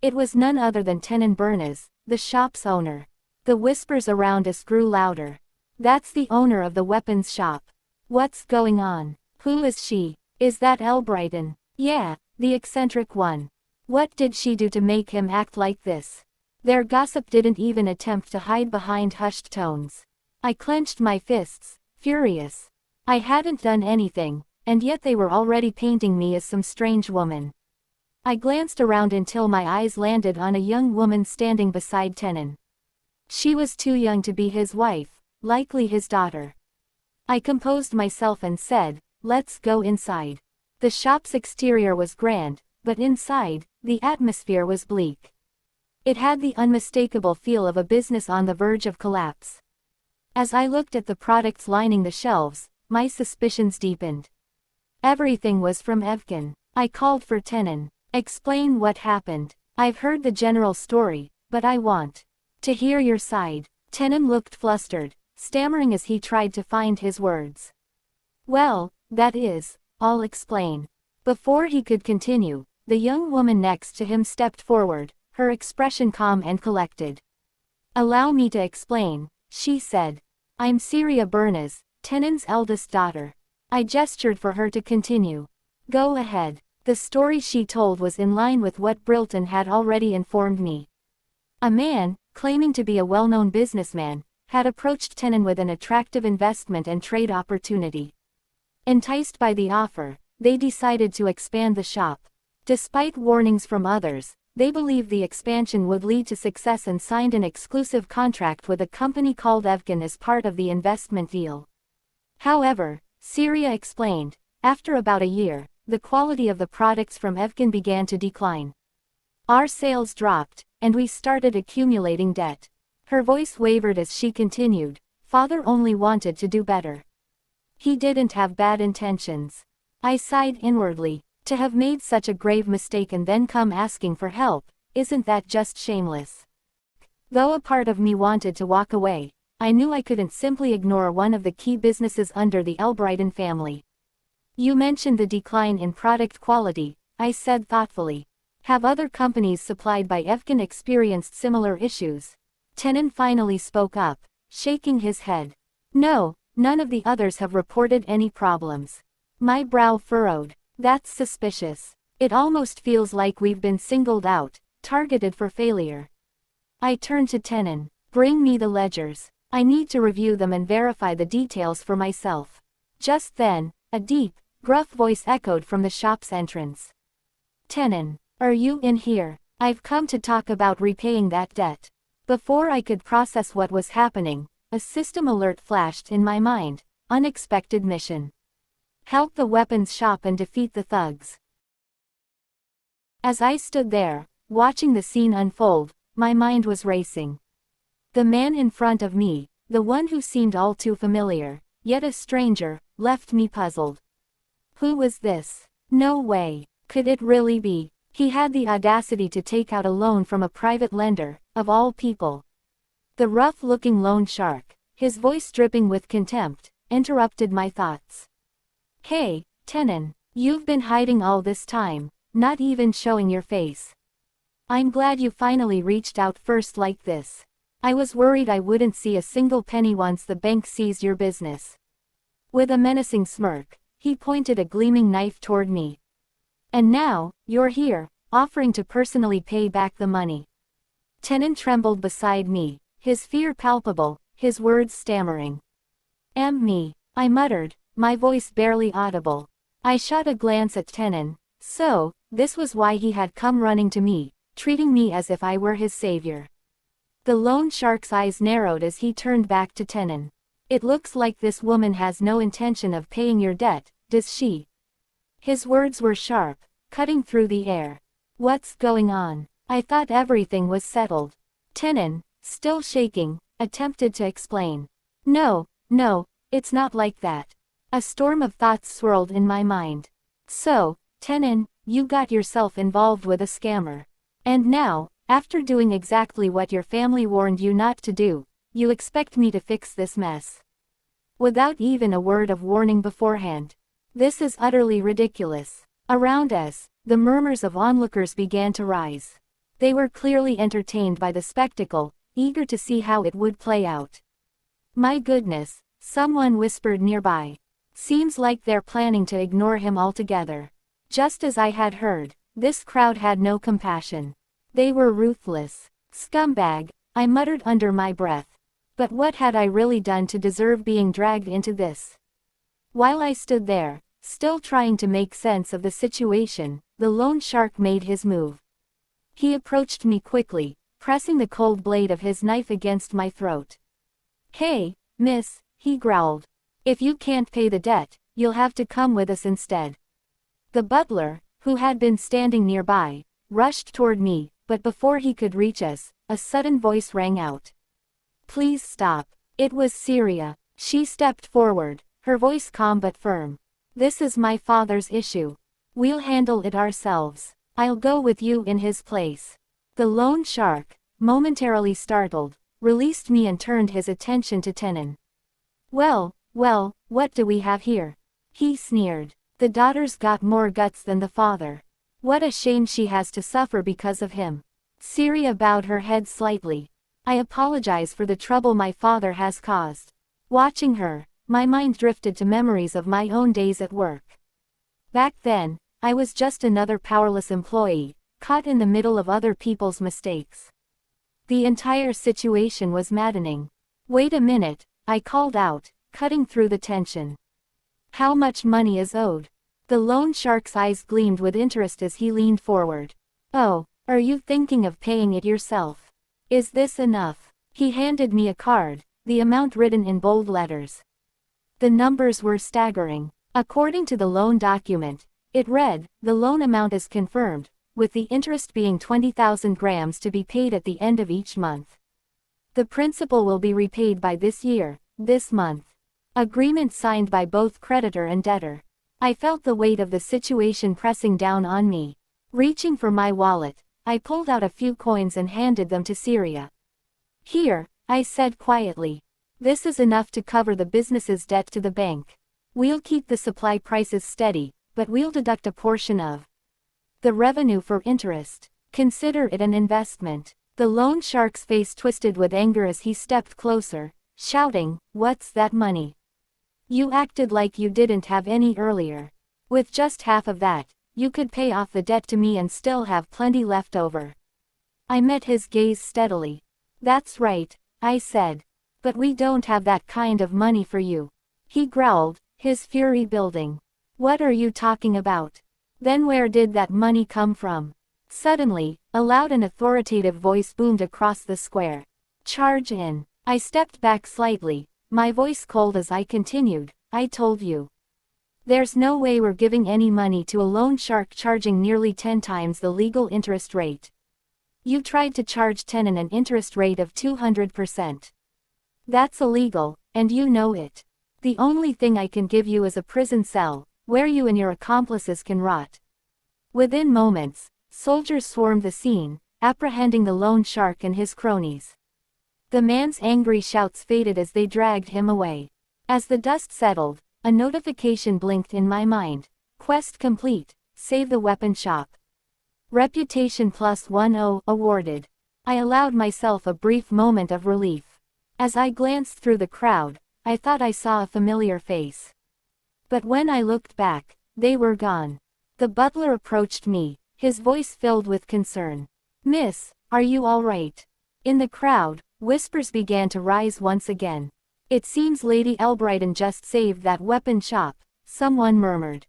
It was none other than Tenenbernes, the shop's owner. The whispers around us grew louder. That's the owner of the weapons shop. What's going on? Who is she? Is that Elbrighton? Yeah, the eccentric one. What did she do to make him act like this? Their gossip didn't even attempt to hide behind hushed tones. I clenched my fists, furious. I hadn't done anything, and yet they were already painting me as some strange woman. I glanced around until my eyes landed on a young woman standing beside Tenen. She was too young to be his wife, likely his daughter. I composed myself and said, let's go inside. The shop's exterior was grand, but inside, the atmosphere was bleak. It had the unmistakable feel of a business on the verge of collapse. As I looked at the products lining the shelves, my suspicions deepened. Everything was from Evgen. I called for Tenen. Explain what happened. I've heard the general story, but I want to hear your side. Tenen looked flustered, stammering as he tried to find his words. Well, that is, I'll explain. Before he could continue, the young woman next to him stepped forward, her expression calm and collected. Allow me to explain, she said. I'm Syria Bernes, Tenen's eldest daughter. I gestured for her to continue. Go ahead. The story she told was in line with what Brilton had already informed me. A man, claiming to be a well-known businessman, had approached Tenen with an attractive investment and trade opportunity. Enticed by the offer, they decided to expand the shop. Despite warnings from others, they believed the expansion would lead to success and signed an exclusive contract with a company called Evgen as part of the investment deal. However, Syria explained, after about a year, the quality of the products from Evgen began to decline. Our sales dropped, and we started accumulating debt. Her voice wavered as she continued, Father only wanted to do better. He didn't have bad intentions. I sighed inwardly. To have made such a grave mistake and then come asking for help, isn't that just shameless? Though a part of me wanted to walk away, I knew I couldn't simply ignore one of the key businesses under the Elbrighton family. You mentioned the decline in product quality, I said thoughtfully. Have other companies supplied by Evgen experienced similar issues? Tenen finally spoke up, shaking his head. No, none of the others have reported any problems. My brow furrowed. That's suspicious. It almost feels like we've been singled out, targeted for failure. I turned to Tenen. Bring me the ledgers. I need to review them and verify the details for myself. Just then, a deep, gruff voice echoed from the shop's entrance. Tenen, are you in here? I've come to talk about repaying that debt. Before I could process what was happening, a system alert flashed in my mind. Unexpected mission. Help the weapons shop and defeat the thugs. As I stood there, watching the scene unfold, my mind was racing. The man in front of me, the one who seemed all too familiar, yet a stranger, left me puzzled. Who was this? No way. Could it really be? He had the audacity to take out a loan from a private lender, of all people. The rough-looking loan shark, his voice dripping with contempt, interrupted my thoughts. Hey, Tenon, you've been hiding all this time, not even showing your face. I'm glad you finally reached out first like this. I was worried I wouldn't see a single penny once the bank seized your business. With a menacing smirk, he pointed a gleaming knife toward me. And now, you're here, offering to personally pay back the money. Tenon trembled beside me, his fear palpable, his words stammering. Me, I muttered, my voice barely audible. I shot a glance at Tenon. So, this was why he had come running to me, treating me as if I were his savior. The loan shark's eyes narrowed as he turned back to Tenon. It looks like this woman has no intention of paying your debt, does she? His words were sharp, cutting through the air. What's going on? I thought everything was settled. Tenon, still shaking, attempted to explain. No, it's not like that. A storm of thoughts swirled in my mind. So, Tenon, you got yourself involved with a scammer. And now, after doing exactly what your family warned you not to do, you expect me to fix this mess. Without even a word of warning beforehand. This is utterly ridiculous. Around us, the murmurs of onlookers began to rise. They were clearly entertained by the spectacle, eager to see how it would play out. My goodness, someone whispered nearby. Seems like they're planning to ignore him altogether. Just as I had heard, this crowd had no compassion. They were ruthless. Scumbag, I muttered under my breath. But what had I really done to deserve being dragged into this? While I stood there, still trying to make sense of the situation, the loan shark made his move. He approached me quickly, pressing the cold blade of his knife against my throat. Hey, miss, he growled. If you can't pay the debt, you'll have to come with us instead. The butler, who had been standing nearby, rushed toward me, but before he could reach us, a sudden voice rang out. Please stop. It was Syria. She stepped forward, her voice calm but firm. This is my father's issue. We'll handle it ourselves. I'll go with you in his place. The loan shark, momentarily startled, released me and turned his attention to Tenon. Well, what do we have here? He sneered. The daughter's got more guts than the father. What a shame she has to suffer because of him. Syria bowed her head slightly. I apologize for the trouble my father has caused. Watching her, my mind drifted to memories of my own days at work. Back then, I was just another powerless employee, caught in the middle of other people's mistakes. The entire situation was maddening. Wait a minute, I called out, cutting through the tension. How much money is owed? The loan shark's eyes gleamed with interest as he leaned forward. Oh, are you thinking of paying it yourself? Is this enough? He handed me a card, the amount written in bold letters. The numbers were staggering. According to the loan document, it read, the loan amount is confirmed, with the interest being 20,000 grams to be paid at the end of each month. The principal will be repaid by this month. Agreement signed by both creditor and debtor. I felt the weight of the situation pressing down on me. Reaching for my wallet, I pulled out a few coins and handed them to Syria. Here, I said quietly. This is enough to cover the business's debt to the bank. We'll keep the supply prices steady, but we'll deduct a portion of the revenue for interest. Consider it an investment. The loan shark's face twisted with anger as he stepped closer, shouting, "What's that money? You acted like you didn't have any earlier. With just half of that, you could pay off the debt to me and still have plenty left over." I met his gaze steadily. "That's right," I said. "But we don't have that kind of money for you." He growled, his fury building. "What are you talking about? Then where did that money come from?" Suddenly, a loud and authoritative voice boomed across the square. "Charge in." I stepped back slightly, my voice cold as I continued, I told you. There's no way we're giving any money to a loan shark charging nearly 10 times the legal interest rate. You tried to charge Tenon an interest rate of 200%. That's illegal, and you know it. The only thing I can give you is a prison cell, where you and your accomplices can rot. Within moments, soldiers swarmed the scene, apprehending the loan shark and his cronies. The man's angry shouts faded as they dragged him away. As the dust settled, a notification blinked in my mind. Quest complete. Save the weapon shop. Reputation +10 awarded. I allowed myself a brief moment of relief. As I glanced through the crowd, I thought I saw a familiar face. But when I looked back, they were gone. The butler approached me, his voice filled with concern. "Miss, are you all right?" In the crowd, whispers began to rise once again. "It seems Lady Elbrighton just saved that weapon shop," someone murmured.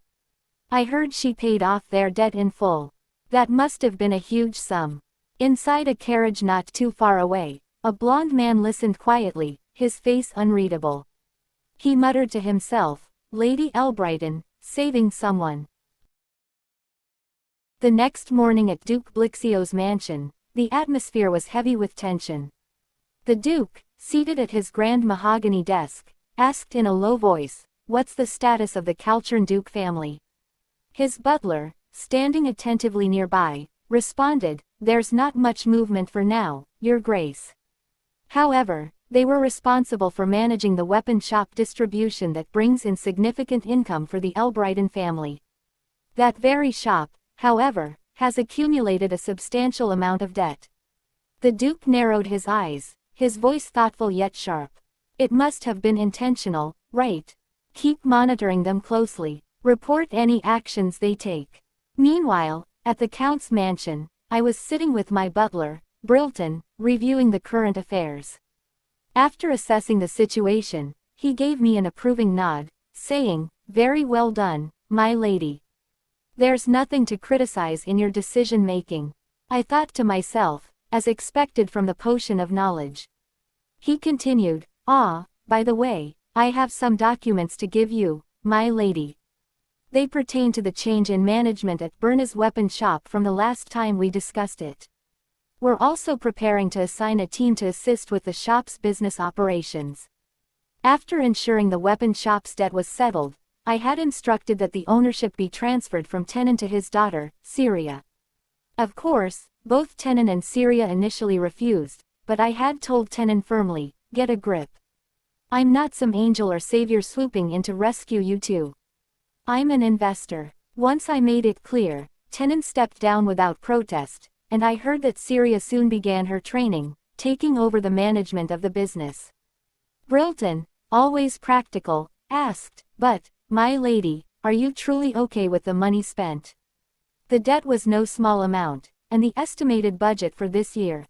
"I heard she paid off their debt in full. That must have been a huge sum." Inside a carriage not too far away, a blond man listened quietly, his face unreadable. He muttered to himself, "Lady Elbrighton, saving someone." The next morning at Duke Blixio's mansion, the atmosphere was heavy with tension. The Duke, seated at his grand mahogany desk, asked in a low voice, "What's the status of the Calchern Duke family?" His butler, standing attentively nearby, responded, "There's not much movement for now, Your Grace." However, they were responsible for managing the weapon shop distribution that brings in significant income for the Elbrighton family. That very shop, however, has accumulated a substantial amount of debt. The Duke narrowed his eyes, his voice thoughtful yet sharp. "It must have been intentional, right? Keep monitoring them closely. Report any actions they take." Meanwhile, at the Count's mansion, I was sitting with my butler, Brilton, reviewing the current affairs. After assessing the situation, he gave me an approving nod, saying, "Very well done, my lady. There's nothing to criticize in your decision-making." I thought to myself, as expected from the potion of knowledge. He continued, "By the way, I have some documents to give you, my lady. They pertain to the change in management at Berna's weapon shop from the last time we discussed it. We're also preparing to assign a team to assist with the shop's business operations." After ensuring the weapon shop's debt was settled, I had instructed that the ownership be transferred from Tenon to his daughter, Syria. Of course, both Tenon and Syria initially refused, but I had told Tenon firmly, "Get a grip. I'm not some angel or savior swooping in to rescue you two. I'm an investor." Once I made it clear, Tenon stepped down without protest, and I heard that Syria soon began her training, taking over the management of the business. Brilton, always practical, asked, "But, my lady, are you truly okay with the money spent? The debt was no small amount, and the estimated budget for this year."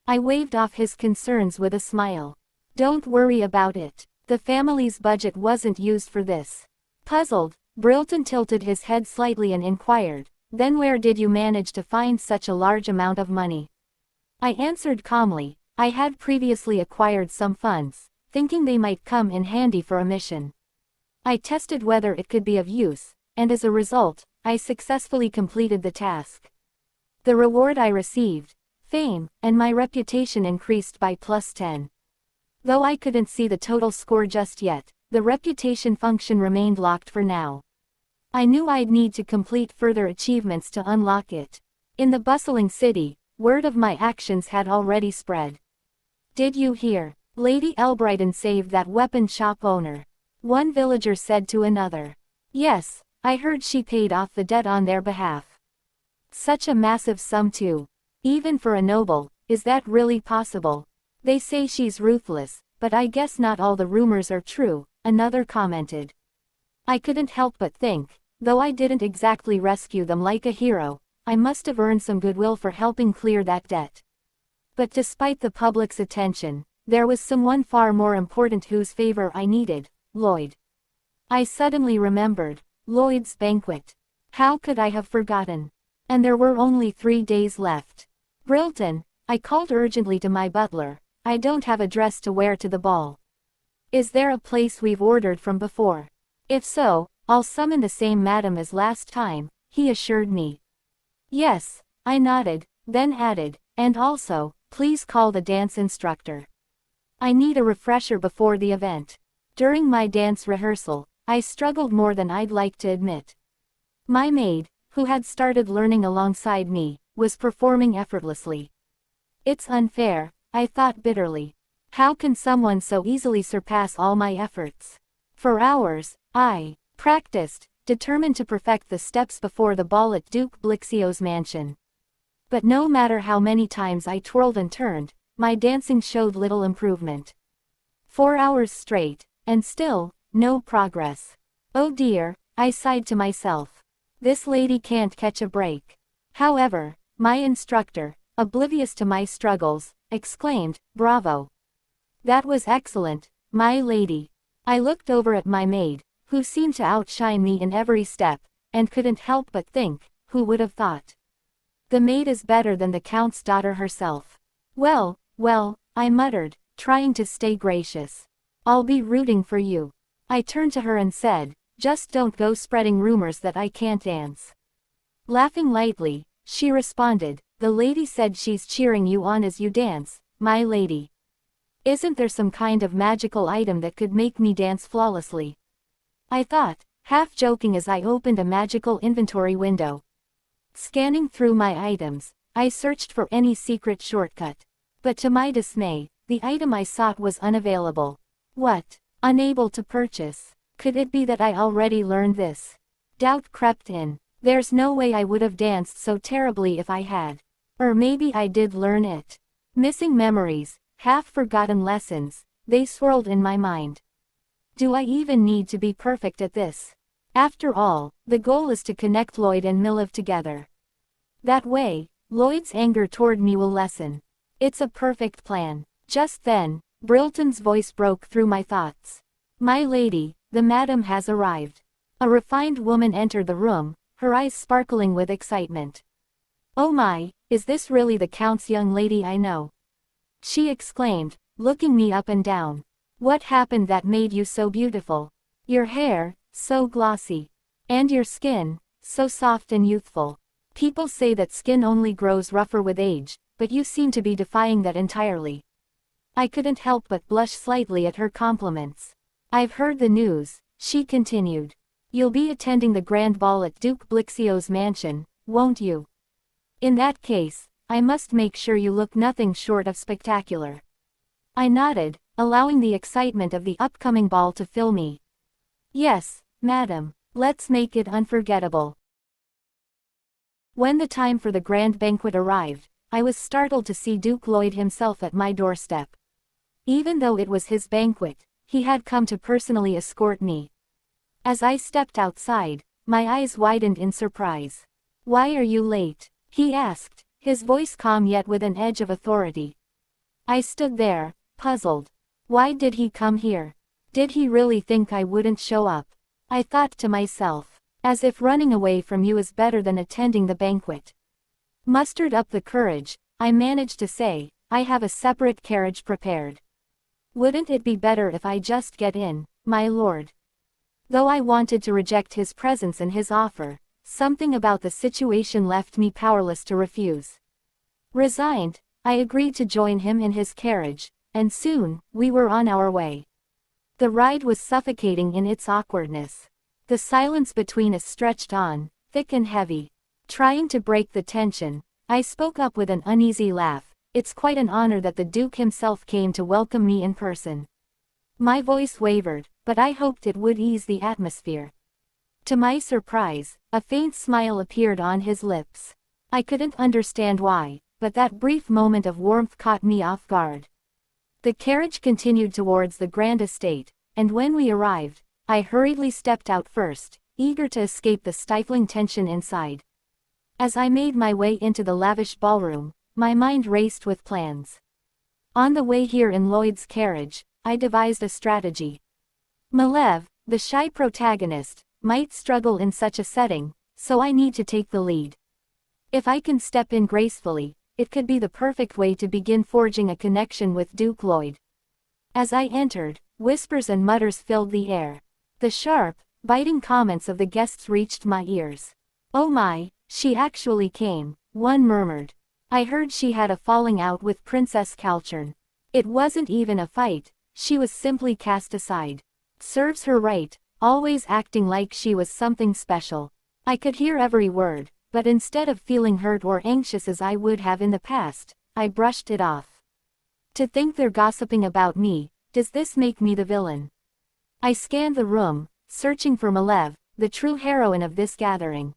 I waved off his concerns with a smile. "Don't worry about it. The family's budget wasn't used for this." Puzzled, Brilton tilted his head slightly and inquired, "Then where did you manage to find such a large amount of money?" I answered calmly, "I had previously acquired some funds, thinking they might come in handy for a mission. I tested whether it could be of use, and as a result, I successfully completed the task. The reward I received, fame, and my reputation increased by +10. Though I couldn't see the total score just yet, the reputation function remained locked for now. I knew I'd need to complete further achievements to unlock it. In the bustling city, word of my actions had already spread. "Did you hear? Lady Elbrighton saved that weapon shop owner," one villager said to another. "Yes, I heard she paid off the debt on their behalf." "Such a massive sum too. Even for a noble, is that really possible? They say she's ruthless, but I guess not all the rumors are true," another commented. I couldn't help but think, though I didn't exactly rescue them like a hero, I must have earned some goodwill for helping clear that debt. But despite the public's attention, there was someone far more important whose favor I needed, Lloyd. I suddenly remembered, Lloyd's banquet. How could I have forgotten? And there were only 3 days left. "Brilton," I called urgently to my butler, I don't have a dress to wear to the ball. Is there a place we've ordered from before? If so, I'll summon the same madam as last time, he assured me. Yes, I nodded, then added, and also, please call the dance instructor. I need a refresher before the event. During my dance rehearsal, I struggled more than I'd like to admit. My maid, who had started learning alongside me, was performing effortlessly. It's unfair, I thought bitterly. How can someone so easily surpass all my efforts? For hours, I practiced, determined to perfect the steps before the ball at Duke Blixio's mansion. But no matter how many times I twirled and turned, my dancing showed little improvement. 4 hours straight, and still, no progress. Oh dear, I sighed to myself. This lady can't catch a break. However, my instructor, oblivious to my struggles, exclaimed, "Bravo! That was excellent, my lady." I looked over at my maid, who seemed to outshine me in every step, and couldn't help but think, who would have thought? The maid is better than the Count's daughter herself. Well, I muttered, trying to stay gracious. I'll be rooting for you. I turned to her and said, just don't go spreading rumors that I can't dance. Laughing lightly, she responded, the lady said she's cheering you on as you dance, my lady. Isn't there some kind of magical item that could make me dance flawlessly? I thought, half joking as I opened a magical inventory window. Scanning through my items, I searched for any secret shortcut. But to my dismay, the item I sought was unavailable. What? Unable to purchase? Could it be that I already learned this? Doubt crept in. There's no way I would have danced so terribly if I had. Or maybe I did learn it. Missing memories, half-forgotten lessons, they swirled in my mind. Do I even need to be perfect at this? After all, the goal is to connect Lloyd and Miliv together. That way, Lloyd's anger toward me will lessen. It's a perfect plan. Just then, Brilton's voice broke through my thoughts. My lady, the madam has arrived. A refined woman entered the room, her eyes sparkling with excitement. Oh my, is this really the Count's young lady I know? She exclaimed, looking me up and down. What happened that made you so beautiful? Your hair, so glossy. And your skin, so soft and youthful. People say that skin only grows rougher with age, but you seem to be defying that entirely. I couldn't help but blush slightly at her compliments. I've heard the news, she continued. You'll be attending the grand ball at Duke Blixio's mansion, won't you? In that case, I must make sure you look nothing short of spectacular. I nodded, allowing the excitement of the upcoming ball to fill me. Yes, madam, let's make it unforgettable. When the time for the grand banquet arrived, I was startled to see Duke Lloyd himself at my doorstep. Even though it was his banquet, he had come to personally escort me. As I stepped outside, my eyes widened in surprise. Why are you late? He asked, his voice calm yet with an edge of authority. I stood there, puzzled. Why did he come here? Did he really think I wouldn't show up? I thought to myself, as if running away from you is better than attending the banquet. Mustered up the courage, I managed to say, I have a separate carriage prepared. Wouldn't it be better if I just get in, my lord? Though I wanted to reject his presence and his offer, something about the situation left me powerless to refuse. Resigned, I agreed to join him in his carriage, and soon, we were on our way. The ride was suffocating in its awkwardness. The silence between us stretched on, thick and heavy. Trying to break the tension, I spoke up with an uneasy laugh. It's quite an honor that the Duke himself came to welcome me in person. My voice wavered, but I hoped it would ease the atmosphere. To my surprise, a faint smile appeared on his lips. I couldn't understand why, but that brief moment of warmth caught me off guard. The carriage continued towards the grand estate, and when we arrived, I hurriedly stepped out first, eager to escape the stifling tension inside. As I made my way into the lavish ballroom, my mind raced with plans. On the way here in Lloyd's carriage, I devised a strategy. Miliv, the shy protagonist, might struggle in such a setting, so I need to take the lead. If I can step in gracefully, it could be the perfect way to begin forging a connection with Duke Lloyd. As I entered, whispers and mutters filled the air. The sharp, biting comments of the guests reached my ears. "Oh my, she actually came," one murmured. "I heard she had a falling out with Princess Calchern. It wasn't even a fight, she was simply cast aside. Serves her right, always acting like she was something special." I could hear every word, but instead of feeling hurt or anxious as I would have in the past, I brushed it off. To think they're gossiping about me, does this make me the villain? I scanned the room, searching for Malev, the true heroine of this gathering.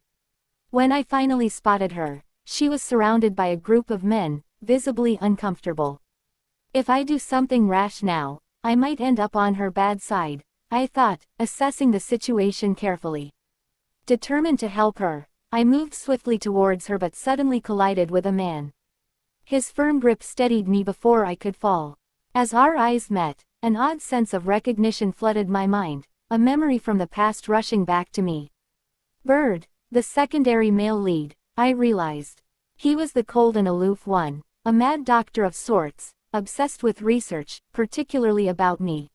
When I finally spotted her, she was surrounded by a group of men, visibly uncomfortable. If I do something rash now, I might end up on her bad side, I thought, assessing the situation carefully. Determined to help her, I moved swiftly towards her but suddenly collided with a man. His firm grip steadied me before I could fall. As our eyes met, an odd sense of recognition flooded my mind, a memory from the past rushing back to me. Bird, the secondary male lead, I realized. He was the cold and aloof one, a mad doctor of sorts, obsessed with research, particularly about me.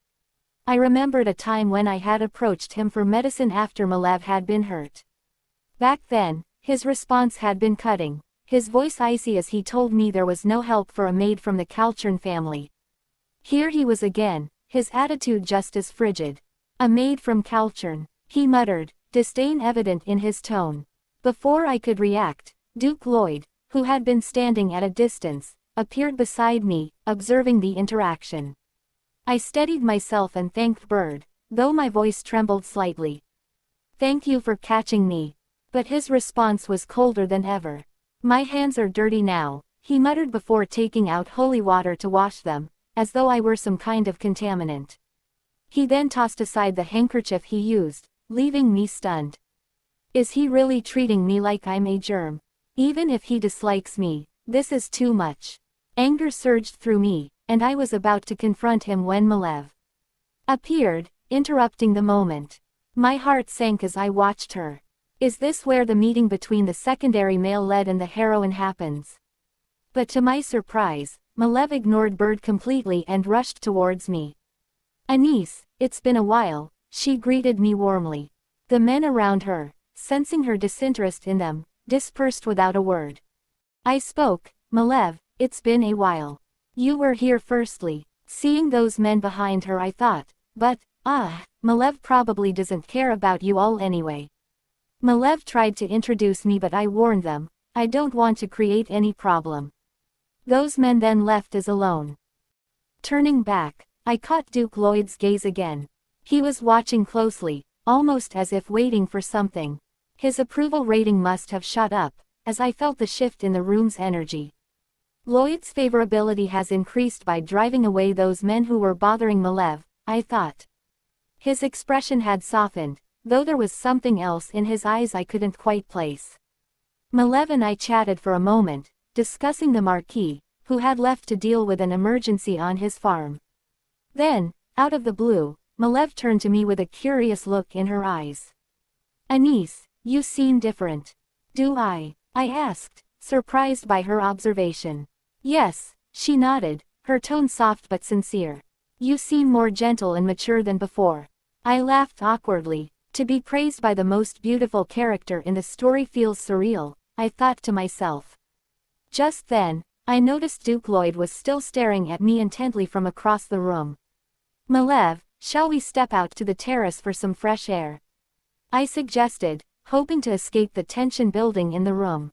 I remembered a time when I had approached him for medicine after Malev had been hurt. Back then, his response had been cutting, his voice icy as he told me there was no help for a maid from the Calchern family. Here he was again, his attitude just as frigid. "A maid from Calchern," he muttered, disdain evident in his tone. Before I could react, Duke Lloyd, who had been standing at a distance, appeared beside me, observing the interaction. I steadied myself and thanked Bird, though my voice trembled slightly. "Thank you for catching me." But his response was colder than ever. "My hands are dirty now," he muttered before taking out holy water to wash them, as though I were some kind of contaminant. He then tossed aside the handkerchief he used, leaving me stunned. Is he really treating me like I'm a germ? Even if he dislikes me, this is too much. Anger surged through me, and I was about to confront him when Malev appeared, interrupting the moment. My heart sank as I watched her. Is this where the meeting between the secondary male lead and the heroine happens? But to my surprise, Malev ignored Bird completely and rushed towards me. "Anise, it's been a while," she greeted me warmly. The men around her, sensing her disinterest in them, dispersed without a word. I spoke, "Malev, it's been a while. You were here firstly." Seeing those men behind her I thought, but, Malev probably doesn't care about you all anyway. Malev tried to introduce me but I warned them, I don't want to create any problem. Those men then left us alone. Turning back, I caught Duke Lloyd's gaze again. He was watching closely, almost as if waiting for something. His approval rating must have shot up, as I felt the shift in the room's energy. Lloyd's favorability has increased by driving away those men who were bothering Malev, I thought. His expression had softened, though there was something else in his eyes I couldn't quite place. Malev and I chatted for a moment, discussing the Marquis, who had left to deal with an emergency on his farm. Then, out of the blue, Malev turned to me with a curious look in her eyes. "Anise, you seem different." "Do I?" I asked, surprised by her observation. "Yes," she nodded, her tone soft but sincere. "You seem more gentle and mature than before." I laughed awkwardly. To be praised by the most beautiful character in the story feels surreal, I thought to myself. Just then, I noticed Duke Lloyd was still staring at me intently from across the room. "Malev, shall we step out to the terrace for some fresh air?" I suggested, hoping to escape the tension building in the room.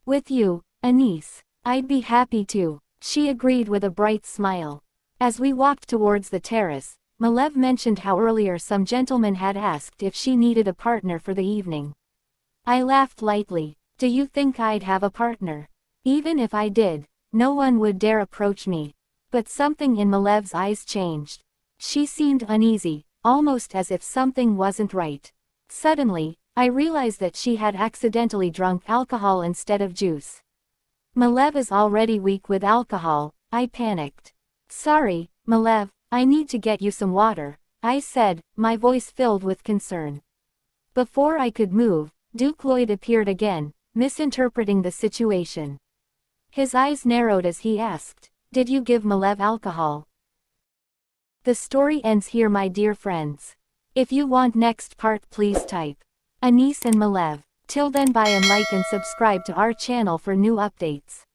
"With you, Anise, I'd be happy to," she agreed with a bright smile. As we walked towards the terrace, Malev mentioned how earlier some gentleman had asked if she needed a partner for the evening. I laughed lightly. "Do you think I'd have a partner? Even if I did, no one would dare approach me." But something in Malev's eyes changed. She seemed uneasy, almost as if something wasn't right. Suddenly, I realized that she had accidentally drunk alcohol instead of juice. "Malev is already weak with alcohol," I panicked. "Sorry, Malev, I need to get you some water," I said, my voice filled with concern. Before I could move, Duke Lloyd appeared again, misinterpreting the situation. His eyes narrowed as he asked, "Did you give Malev alcohol?" The story ends here, my dear friends. If you want next part, please type Anis and Malev. Till then, bye, and like and subscribe to our channel for new updates.